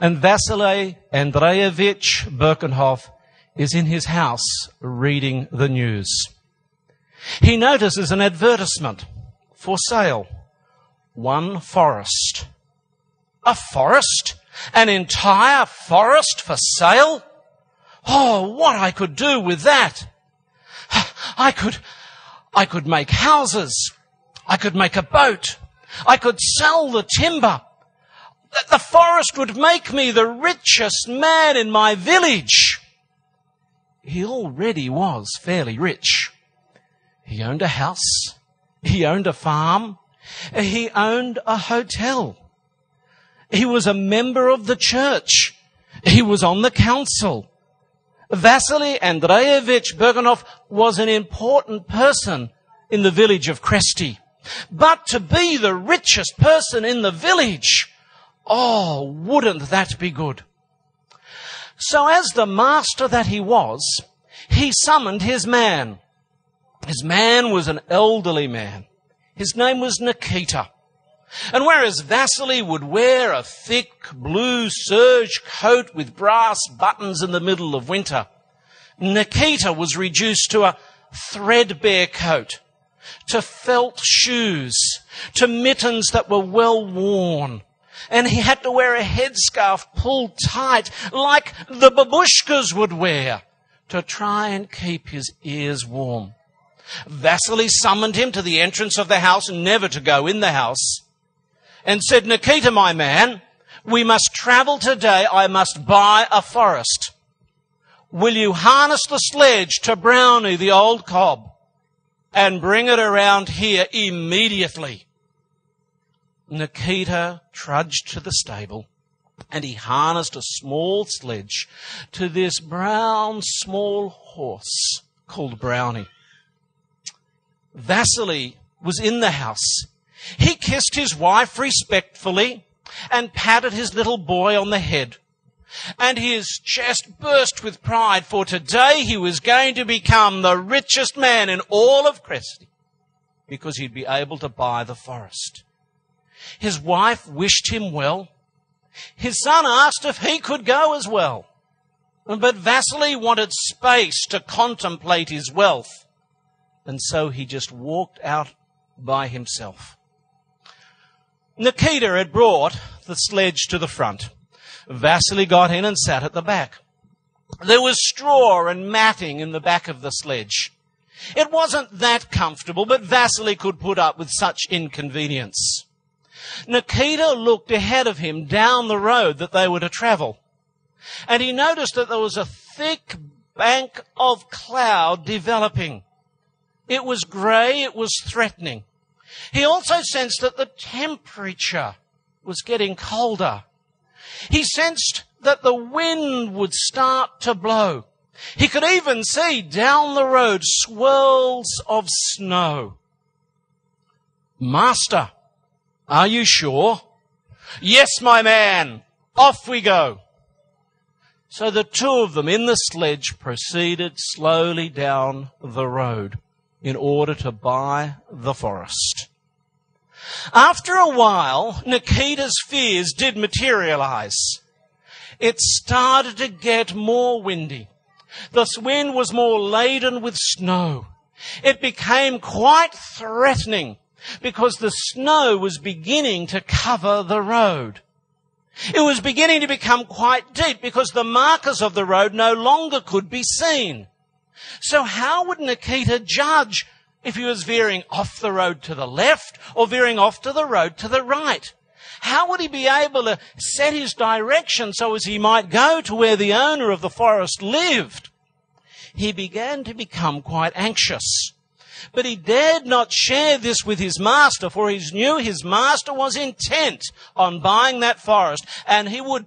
And Vasily Andreevich Birkenhoff is in his house reading the news. He notices an advertisement for sale. One forest. A forest? An entire forest for sale? Oh, what I could do with that! I could make houses. I could make a boat. I could sell the timber. The forest would make me the richest man in my village. He already was fairly rich. He owned a house. He owned a farm. He owned a hotel. He was a member of the church. He was on the council. Vasily Andreevich Birkenhoff was an important person in the village of Kresty. But to be the richest person in the village, oh, wouldn't that be good? So as the master that he was, he summoned his man. His man was an elderly man. His name was Nikita. And whereas Vasily would wear a thick blue serge coat with brass buttons in the middle of winter, Nikita was reduced to a threadbare coat, to felt shoes, to mittens that were well worn. And he had to wear a headscarf pulled tight like the babushkas would wear to try and keep his ears warm. Vasily summoned him to the entrance of the house, never to go in the house, and said, Nikita, my man, we must travel today. I must buy a forest. Will you harness the sledge to Brownie, the old cob, and bring it around here immediately? Nikita trudged to the stable, and he harnessed a small sledge to this brown small horse called Brownie. Vasily was in the house. He kissed his wife respectfully and patted his little boy on the head. And his chest burst with pride, for today he was going to become the richest man in all of Cresty, because he'd be able to buy the forest. His wife wished him well. His son asked if he could go as well. But Vasily wanted space to contemplate his wealth, and so he just walked out by himself. Nikita had brought the sledge to the front. Vasily got in and sat at the back. There was straw and matting in the back of the sledge. It wasn't that comfortable, but Vasily could put up with such inconvenience. Nikita looked ahead of him down the road that they were to travel, and he noticed that there was a thick bank of cloud developing. It was grey, it was threatening. He also sensed that the temperature was getting colder. He sensed that the wind would start to blow. He could even see down the road swirls of snow. "Master, are you sure?" "Yes, my man. Off we go." So the two of them in the sledge proceeded slowly down the road in order to buy the forest. After a while, Nikita's fears did materialize. It started to get more windy. The wind was more laden with snow. It became quite threatening because the snow was beginning to cover the road. It was beginning to become quite deep because the markers of the road no longer could be seen. So how would Nikita judge if he was veering off the road to the left or veering off to the road to the right? How would he be able to set his direction so as he might go to where the owner of the forest lived? He began to become quite anxious. But he dared not share this with his master, for he knew his master was intent on buying that forest, and he would